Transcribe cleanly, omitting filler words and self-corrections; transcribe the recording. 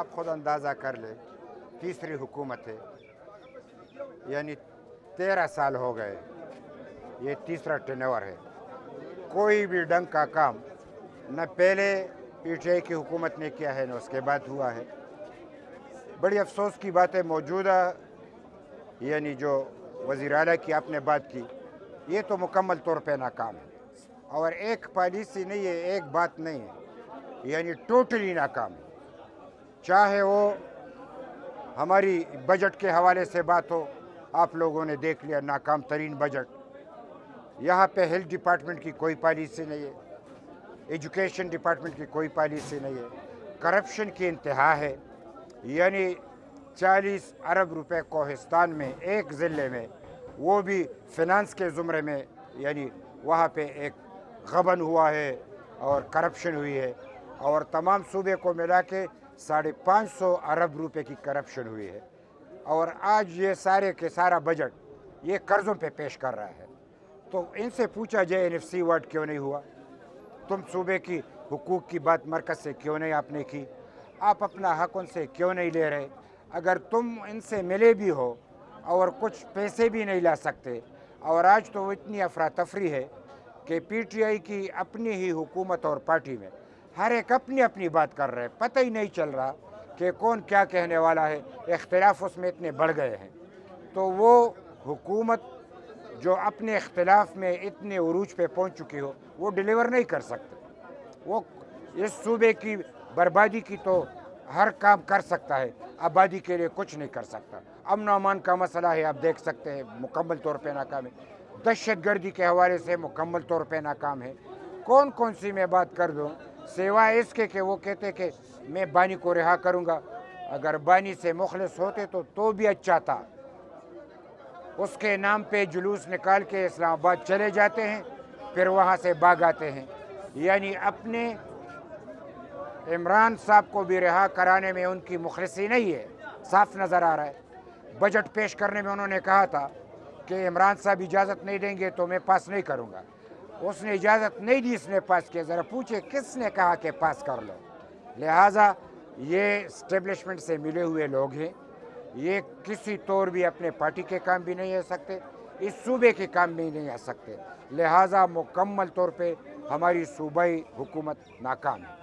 आप खुद अंदाज़ा कर ले, तीसरी हुकूमत है, यानी 13 साल हो गए, ये तीसरा टर्नओवर है। कोई भी ढंग का काम न पहले पीटीआई की हुकूमत ने किया है न उसके बाद हुआ है। बड़ी अफसोस की बात है, मौजूदा यानी जो वज़ीर आला की आपने बात की, ये तो मुकम्मल तौर पे नाकाम है, और एक पॉलिसी नहीं है, एक बात नहीं है, यानी टोटली नाकाम है। चाहे वो हमारी बजट के हवाले से बात हो, आप लोगों ने देख लिया नाकाम तरीन बजट। यहाँ पे हेल्थ डिपार्टमेंट की कोई पॉलिसी नहीं है, एजुकेशन डिपार्टमेंट की कोई पॉलिसी नहीं है, करप्शन की इंतहा है। यानी 40 अरब रुपए कोहिस्तान में एक ज़िले में, वो भी फिनांस के ज़ुमरे में, यानी वहाँ पे एक गबन हुआ है और करप्शन हुई है, और तमाम सूबे को मिला के 550 अरब रुपए की करप्शन हुई है। और आज ये सारे के सारा बजट ये कर्ज़ों पे पेश कर रहा है। तो इनसे पूछा जाए NFC वार्ड क्यों नहीं हुआ, तुम सूबे की हुकूक की बात मरकज़ से क्यों नहीं आपने की, आप अपना हक उनसे क्यों नहीं ले रहे। अगर तुम इनसे मिले भी हो और कुछ पैसे भी नहीं ला सकते, और आज तो इतनी अफरा तफरी है कि पीटीआई की अपनी ही हुकूमत और पार्टी में हर एक अपनी अपनी बात कर रहे हैं, पता ही नहीं चल रहा कि कौन क्या कहने वाला है, इख्तिलाफ उसमें इतने बढ़ गए हैं। तो वो हुकूमत जो अपने इख्तिलाफ में इतने उरूज पे पहुंच चुकी हो, वो डिलीवर नहीं कर सकते। वो इस सूबे की बर्बादी की तो हर काम कर सकता है, आबादी के लिए कुछ नहीं कर सकता। अमन अमान का मसला है, आप देख सकते हैं मुकम्मल तौर पे नाकाम है। दहशत गर्दी के हवाले से मुकम्मल तौर पे नाकाम है। कौन कौन सी मैं बात कर दूँ, सिवाय इसके कि वो कहते कि मैं बानी को रिहा करूँगा। अगर बानी से मुखलिस होते तो भी अच्छा था। उसके नाम पे जुलूस निकाल के इस्लामाबाद चले जाते हैं, फिर वहाँ से भाग आते हैं। यानी अपने इमरान साहब को भी रिहा कराने में उनकी मुखलिसी नहीं है, साफ नज़र आ रहा है। बजट पेश करने में उन्होंने कहा था कि इमरान साहब इजाज़त नहीं देंगे तो मैं पास नहीं करूँगा। उसने इजाज़त नहीं दी, इसने पास किया। ज़रा पूछे किसने कहा कि पास कर लो। लिहाजा ये इस्टेब्लिशमेंट से मिले हुए लोग हैं, ये किसी तौर भी अपने पार्टी के काम भी नहीं आ सकते, इस सूबे के काम भी नहीं आ सकते। लिहाजा मुकम्मल तौर पे हमारी सूबाई हुकूमत नाकाम है।